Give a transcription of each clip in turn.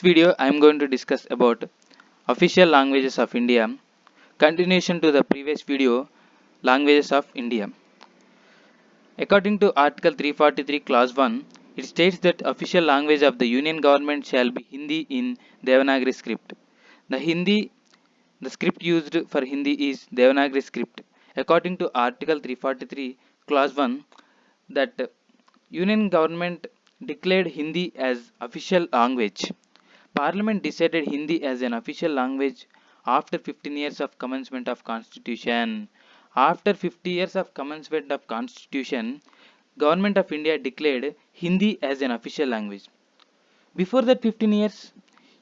video, I am going to discuss about official languages of India. Continuation to the previous video, languages of India. According to Article 343, Clause 1, it states that official language of the Union Government shall be Hindi in Devanagari script. The script used for Hindi is Devanagari script. According to Article 343, Clause 1, that Union Government declared Hindi as official language. Parliament decided Hindi as an official language after 15 years of commencement of Constitution. After 50 years of commencement of Constitution, Government of India declared Hindi as an official language. Before that 15 years,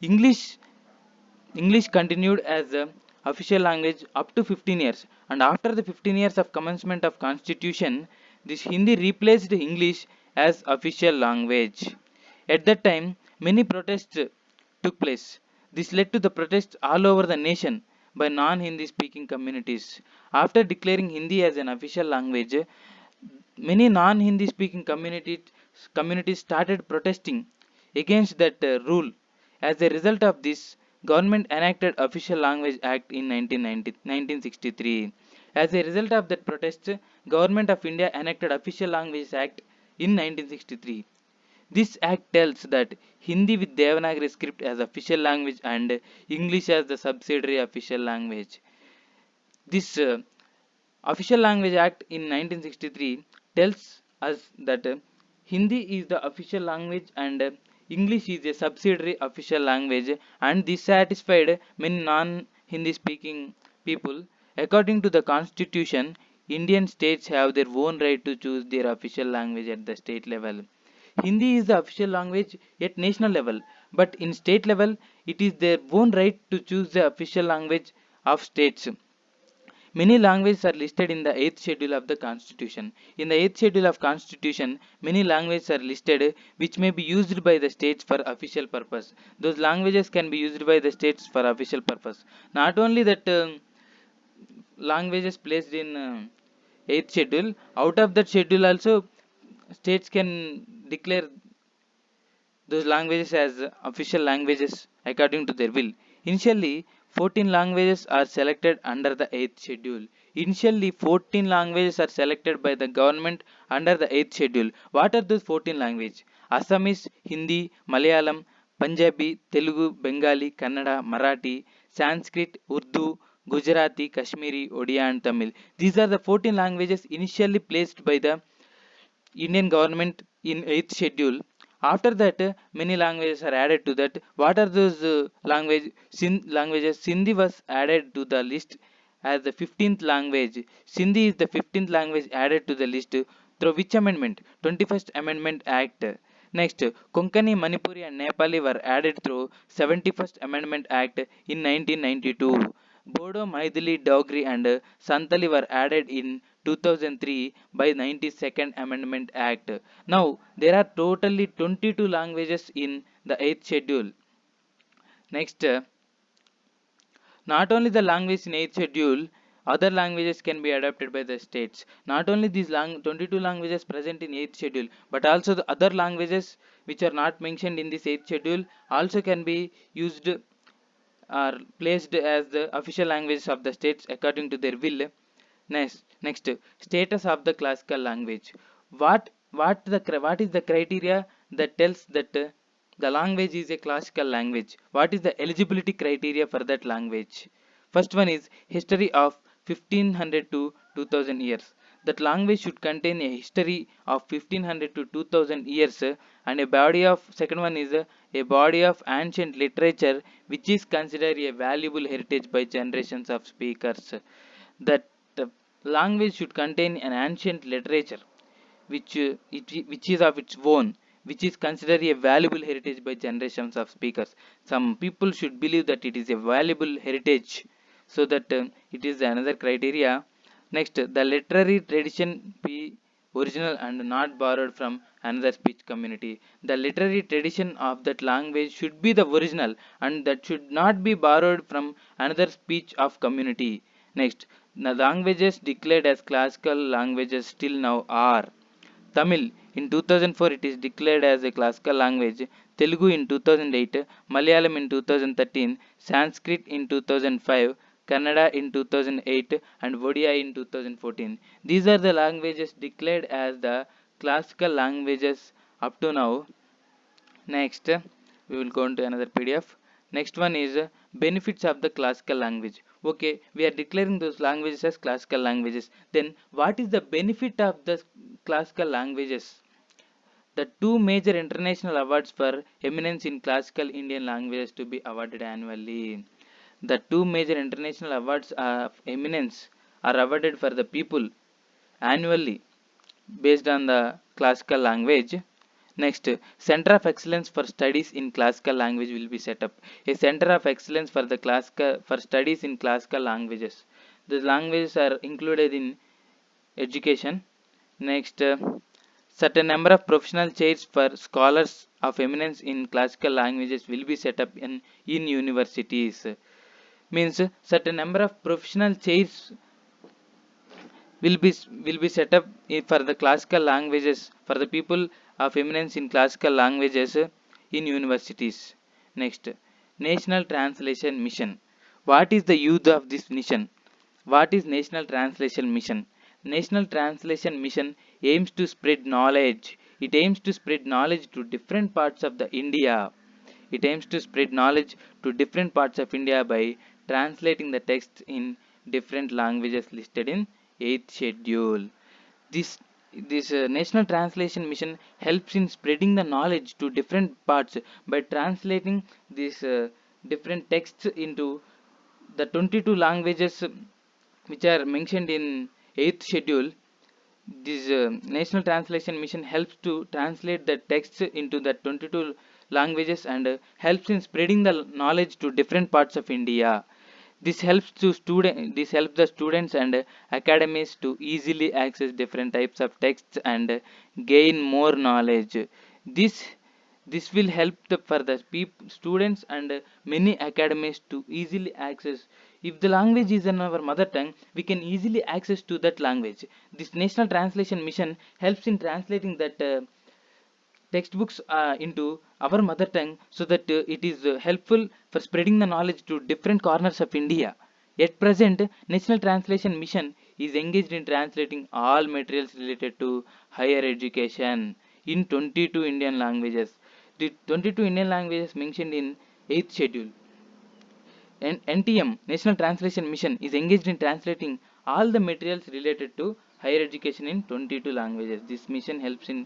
English English continued as a official language up to 15 years, and after the 15 years of commencement of Constitution, this Hindi replaced English as official language. At that time, many protests took place. This led to the protests all over the nation by non-Hindi speaking communities. After declaring Hindi as an official language, many non-Hindi speaking communities started protesting against that rule. As a result of this, government enacted Official Language Act in 1963. As a result of that protest, Government of India enacted Official Language Act in 1963. This act tells that Hindi with Devanagari script as official language and English as the subsidiary official language. This Official Language Act in 1963 tells us that Hindi is the official language and English is a subsidiary official language, and this satisfied many non-Hindi speaking people. According to the Constitution, Indian states have their own right to choose their official language at the state level. Hindi is the official language at national level, but in state level, it is their own right to choose the official language of states. Many languages are listed in the 8th schedule of the Constitution. In the 8th schedule of Constitution, many languages are listed which may be used by the states for official purpose. Those languages can be used by the states for official purpose. Not only that languages placed in 8th schedule, out of that schedule also states can declare those languages as official languages according to their will. Initially, 14 languages are selected under the 8th schedule. Initially, 14 languages are selected by the government under the 8th schedule. What are those 14 languages? Assamese, Hindi, Malayalam, Punjabi, Telugu, Bengali, Kannada, Marathi, Sanskrit, Urdu, Gujarati, Kashmiri, Odia and Tamil. These are the 14 languages initially placed by the Indian government in 8th schedule. After that, many languages are added to that. What are those languages? Sindhi was added to the list as the 15th language. Sindhi is the 15th language added to the list through which amendment? 21st Amendment Act. Next, Konkani, Manipuri and Nepali were added through 71st Amendment Act in 1992. Bodo, Maithili, Dogri and Santali were added in 2003 by 92nd Amendment Act. Now, there are totally 22 languages in the 8th schedule. Next, not only the language in 8th schedule, other languages can be adopted by the states. Not only these 22 languages present in 8th schedule, but also the other languages which are not mentioned in this 8th schedule also can be used, are placed as the official languages of the states according to their will. Next, status of the classical language. What is the criteria that tells that the language is a classical language? What is the eligibility criteria for that language? First one is history of 1500 to 2000 years. That language should contain a history of 1500 to 2000 years, and a body of, second one is a body of ancient literature which is considered a valuable heritage by generations of speakers. That language should contain an ancient literature which is of its own, which is considered a valuable heritage by generations of speakers. Some people should believe that it is a valuable heritage, so that it is another criteria. Next, the literary tradition be original and not borrowed from another speech community. The literary tradition of that language should be the original, and that should not be borrowed from another speech of community. Next, the languages declared as classical languages still now are Tamil. In 2004, it is declared as a classical language. Telugu in 2008, Malayalam in 2013, Sanskrit in 2005, Kannada in 2008, and Odia in 2014. These are the languages declared as the classical languages up to now. Next, we will go into another PDF. Next one is benefits of the classical language. Okay, we are declaring those languages as classical languages. Then, what is the benefit of the classical languages? The two major international awards for eminence in classical Indian languages to be awarded annually. The two major international awards of eminence are awarded for the people annually based on the classical language. Next, Center of Excellence for Studies in Classical Language will be set up. A Center of Excellence for the for studies in classical languages. The languages are included in education. Next, certain number of professional chairs for scholars of eminence in classical languages will be set up in universities. Means certain number of professional chairs will be set up for the classical languages for the people of eminence in classical languages in universities. Next, National Translation Mission. What is the use of this mission? What is National Translation Mission? National Translation Mission aims to spread knowledge. It aims to spread knowledge to different parts of the India. It aims to spread knowledge to different parts of India by translating the texts in different languages listed in 8th schedule. This National Translation Mission helps in spreading the knowledge to different parts by translating these different texts into the 22 languages which are mentioned in 8th schedule. This National Translation Mission helps to translate the texts into the 22 languages and helps in spreading the knowledge to different parts of India. This helps the students and academies to easily access different types of texts and gain more knowledge. This will help for the students and many academies to easily access. If the language is in our mother tongue, we can easily access to that language. This National Translation Mission helps in translating that textbooks into our mother tongue so that it is helpful for spreading the knowledge to different corners of India. At present, National Translation Mission is engaged in translating all materials related to higher education in 22 Indian languages. The 22 Indian languages mentioned in 8th schedule. NTM, National Translation Mission, is engaged in translating all the materials related to higher education in 22 languages. This mission helps in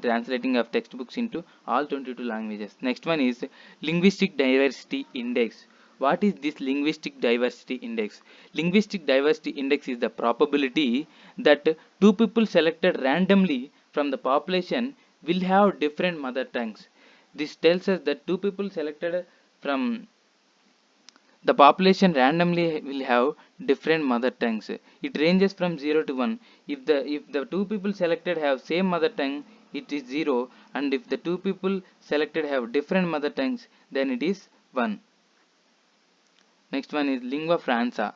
translating of textbooks into all 22 languages. Next one is Linguistic Diversity Index. What is this Linguistic Diversity Index? Linguistic Diversity Index is the probability that two people selected randomly from the population will have different mother tongues. This tells us that two people selected from the population randomly will have different mother tongues. It ranges from 0 to 1. If the two people selected have same mother tongue, it is 0, and if the two people selected have different mother tongues, then it is 1. Next one is lingua franca.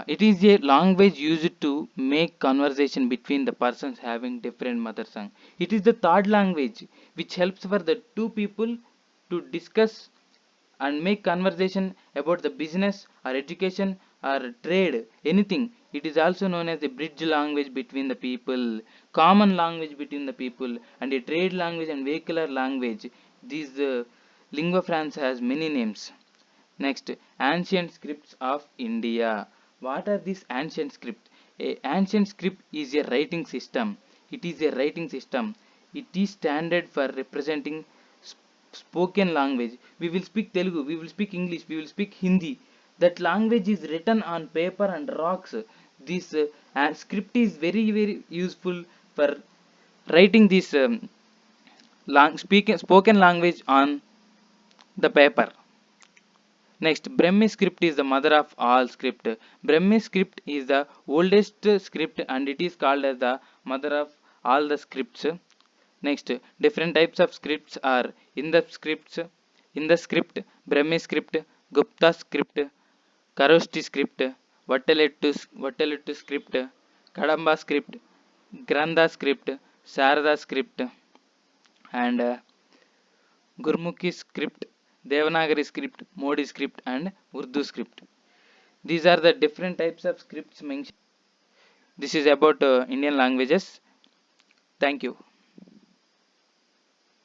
It is a language used to make conversation between the persons having different mother tongue. It is the third language which helps for the two people to discuss and make conversation about the business or education or trade, anything. It is also known as a bridge language between the people, common language between the people, and a trade language and vehicular language. These lingua franca has many names. Next, ancient scripts of India. What are these ancient scripts? A ancient script is a writing system. It is a writing system. It is standard for representing spoken language. We will speak Telugu, we will speak English, we will speak Hindi. That language is written on paper and rocks. This script is very useful for writing this spoken language on the paper. Next, Brahmi script is the mother of all script. Brahmi script is the oldest script and it is called as the mother of all the scripts. Next, different types of scripts are in the script, Brahmi script, Gupta script, Kharoshthi script, Vatteluttu script, Kadamba script, Grantha script, Sarada script, and Gurmukhi script, Devanagari script, Modi script, and Urdu script. These are the different types of scripts mentioned. This is about Indian languages. Thank you.